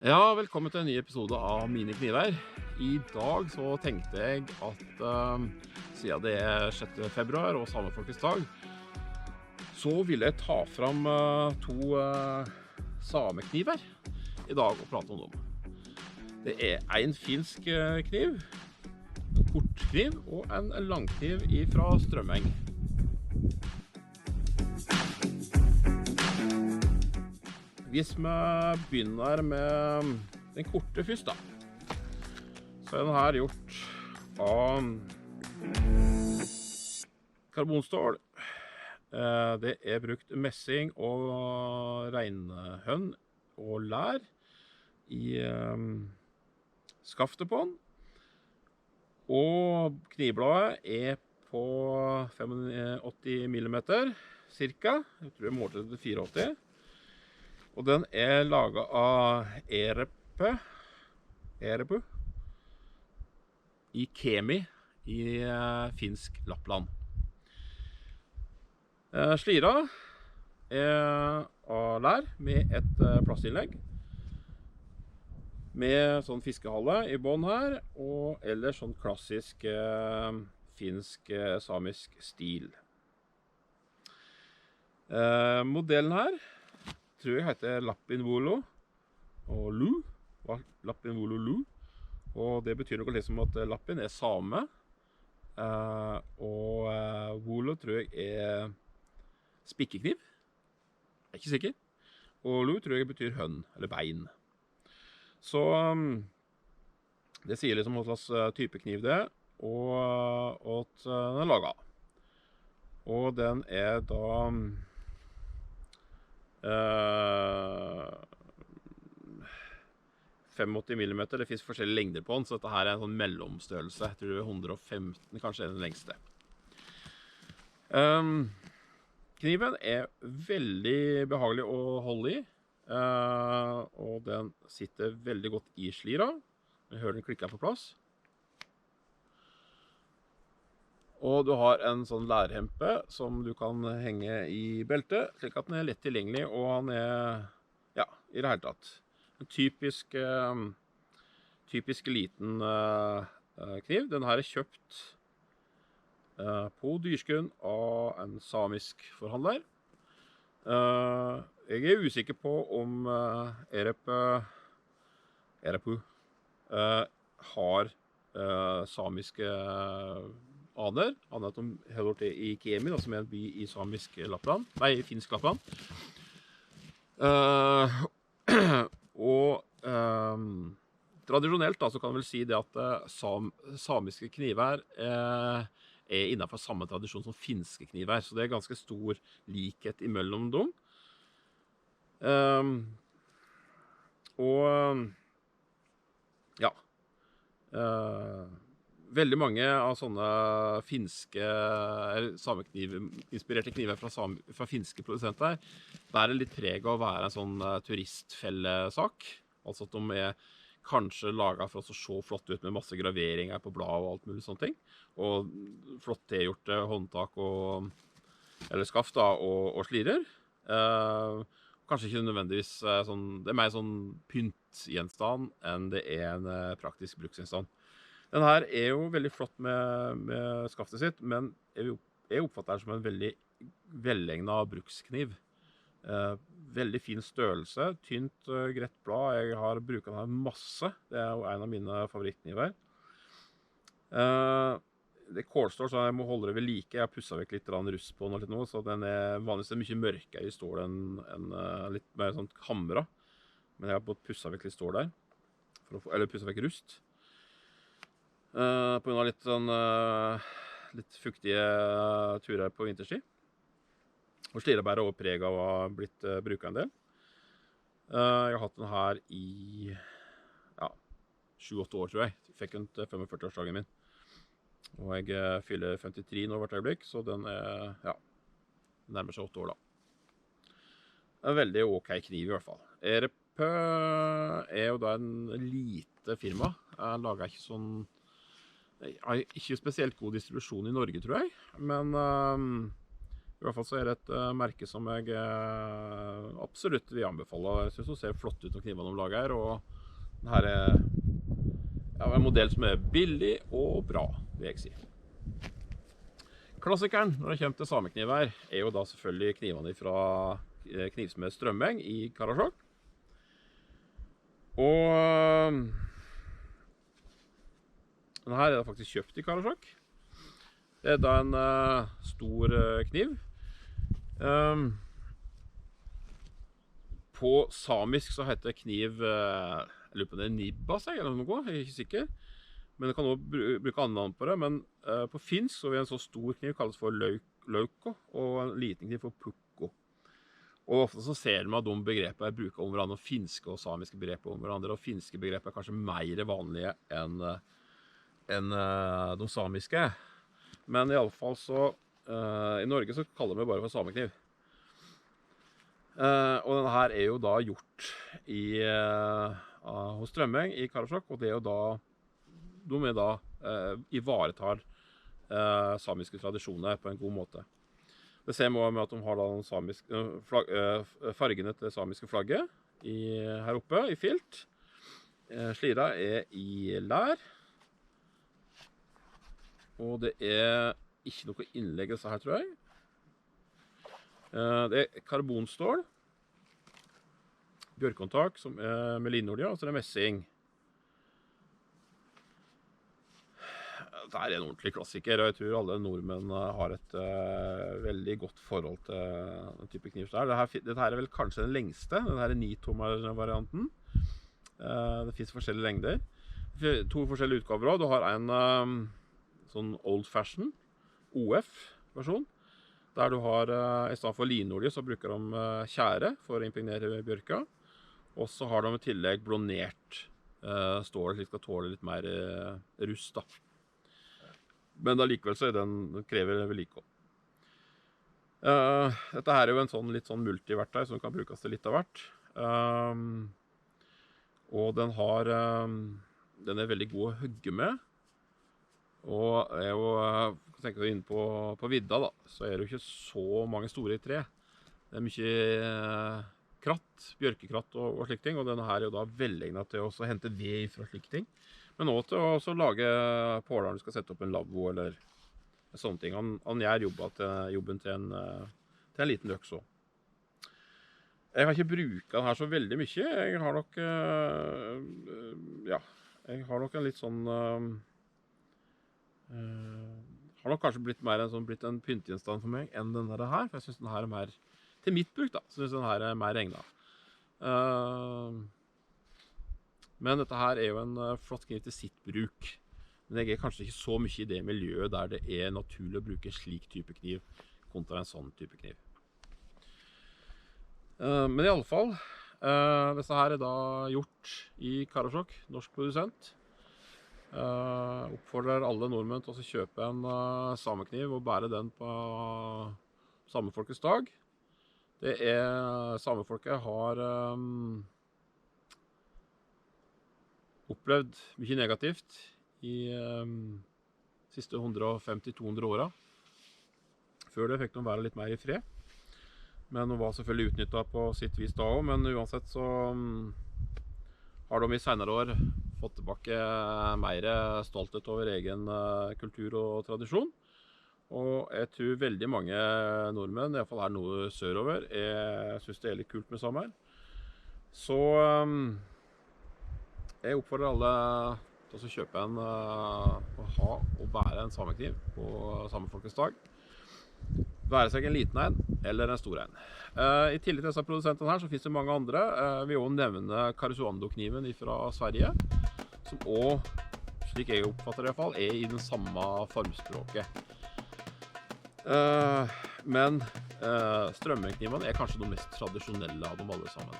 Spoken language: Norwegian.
Ja, velkommen til en ny episode av Mine kniver. I dag så tenkte jeg at siden det er 6. februar og samefolkets dag, så ville jeg ta fram to samekniver i dag og prate om dem. Det er en finsk kniv, en kortkniv og en langkniv fra Strømeng. Hvis vi begynner med den korte først da, så er den her gjort av karbonstål. Det er brukt messing og regnhønn og lær i skaftet på den. Og knivbladet er på 85 millimeter cirka. Jeg tror jeg målte det til 84. Og den er laget av Erepu i Kemi i finsk Lappland. Slira er av lær med et plastinnlegg med sånn fiskehalle i bånd her, og ellers sånn klassisk finsk samisk stil. Modellen her tror jeg heter Lappinvolo og Lu, Lappinvolo Lu, og det betyr noe liksom at Lappin er same, og Volo tror jeg er spikkekniv, jeg er ikke sikker, og Lu tror jeg betyr hønn, eller bein. Så det sier liksom hva slags type kniv det er, og at den er laget. Og den er da 85 millimeter, det finnes forskjellige lengder på den, så dette her er en sånn mellomstørrelse. Jeg tror det er 115, kanskje er den lengste. Kniven er veldig behagelig å holde i, og den sitter veldig godt i slira. Jeg hører den klikker på plass. Og du har en sånn lærhempe som du kan henge i beltet, slik at den er lett tilgjengelig, og han er, ja, i det hele tatt. En typisk liten kniv. Den her er kjøpt på Dyrskuen av en samisk forhandler. Jeg er usikker på om Erepu har samiske aner, annet om holder til i Kemi, som er en by i samisk Lappland, nei, finsk Lappland. Og tradisjonelt da, så kan jeg vel si det at samiske kniver er innenfor samme tradisjon som finske kniver, så det er ganske stor likhet imellom dem. Og ja, veldig mange av sånne finske, samekniv-inspirerte kniver fra finske produsenter bærer litt preg av å være en sånn turistfellesak. Altså at de er kanskje laget for å se flott ut med masse graveringer på blad og alt mulig sånne ting. Og flott tilgjorte håndtak eller skaft da, og slirer. Kanskje ikke nødvendigvis sånn, det er mer sånn pyntgjenstand enn det er en praktisk bruksgjenstand. Den her er jo veldig flott med skaftet sitt, men jeg oppfatter den som en veldig velegnet brukskniv. Veldig fin størrelse, tynt, greit blad. Jeg har brukt den her masse. Det er jo en av mine favorittkniver. Det er kålstål, så jeg må holde det ved like. Jeg har pusset vekk litt rust på den og litt nå, så den er vanligvis mye mørkere i stål enn litt mer sånn hamra. Men jeg har både pusset vekk litt stål der, eller pusset vekk rust. På grunn av litt sånn litt fuktige turer på vinterstid. Og slirebæret er også preg av å ha blitt bruket en del. Jeg har hatt den her i 7-8 år, tror jeg. Fikk den til 45-årsdagen min. Og jeg fyller 53 nå hvert øyeblikk, så den er, nærmer seg 8 år da. En veldig ok kniv i hvert fall. Erepu er jo da en lite firma. Jeg lager ikke sånn, ikke spesielt god distribusjon i Norge, tror jeg. Men I hvert fall så det et merke som jeg absolutt vil anbefale. Jeg synes det ser flott ut når knivene de lager her, og den her en modell som billig og bra, vil jeg si. Klassikeren når det kommer til samekniver jo da selvfølgelig knivene fra knivsmed Strømmeng I Karasjok. Og denne her da faktisk kjøpt I Karasjok. Det da en stor kniv. På samisk så heter kniv, jeg lurer på det nibbas, eller noe, jeg ikke sikker. Men det kan også bruke andre navn på det, men på finsk så vil en så stor kniv kalles for lauko, og en liten kniv for pukko. Og ofte så ser man at de begrepene bruker om hverandre, og finske og samiske begreper om hverandre, og finske begreper kanskje mer vanlige enn de samiske. Men I alle fall så, I Norge så kaller vi det bare for samekniv. Og denne her jo da gjort hos Strømmeng I Karasjok, og det jo da, de da ivaretar samiske tradisjoner på en god måte. Det ser man med at de har da den samiske, fargene til det samiske flagget her oppe I filt. Slira I lær. Og det ikke noe innlegg disse her, tror jeg. Det karbonstål. Bjørkhåndtak med linolje, og så det messing. Det en ordentlig klassiker, og jeg tror alle nordmenn har et veldig godt forhold til den type kniv. Dette her vel kanskje den lengste, den her 9-tommer-varianten. Det finnes forskjellige lengder. 2 forskjellige utgaver også. Du har en sånn old fashion, OF-versjon, der du har, I stedet for linolje, så bruker de tjære for å impregnere bjørka. Og så har de I tillegg blånert stål, slik skal tåle litt mer rust da. Men da likevel så den krever vedlikehold. Dette her jo en sånn litt sånn multiverktøy som kan brukes til litt av hvert. Og den veldig god å hugge med. Og jo, tenker du inn på vidda da, så det jo ikke så mange store I tre. Det mye kratt, bjørkekratt og slike ting, og denne her jo da veldig egnet til å hente ved fra slike ting. Men også til å lage påler når du skal sette opp en lavvo eller sånne ting. Han gjør jobben til en liten øks også. Jeg har ikke brukt den her så veldig mye. Jeg har nok, jeg har nok en litt sånn, har nok kanskje blitt en pyntegjenstand for meg enn denne her, for jeg synes den her mer, til mitt bruk da, så synes den her mer egnet. Men dette her jo en flott kniv til sitt bruk. Men jeg kanskje ikke så mye I det miljøet der det naturlig å bruke slik type kniv kontra en sånn type kniv. Men I alle fall, disse her da gjort I Karasjok, norsk produsent. Oppfordrer alle nordmenn til å kjøpe en samekniv og bære den på samefolkets dag. Det samefolket har opplevd mye negativt I siste 150-200 årene. Før det fikk de være litt mer I fred. Men de var selvfølgelig utnyttet på sitt vis da også, men uansett så har de I senere år fått tilbake mer stolthet over egen kultur og tradisjon. Og jeg tror veldig mange nordmenn, I hvert fall her noe sørover, synes det litt kult med samer. Så jeg oppfordrer alle til å kjøpe en og ha og bære en samekniv på samefolkets dag. Være seg en liten en eller en stor en. I tillegg til disse produsentene her så finnes det mange andre. Vi vil også nevne Karesuando-kniven fra Sverige, som også, slik jeg oppfatter det I hvert fall, I den samme formspråket. Men strømmeknivene kanskje de mest tradisjonelle av dem alle sammen.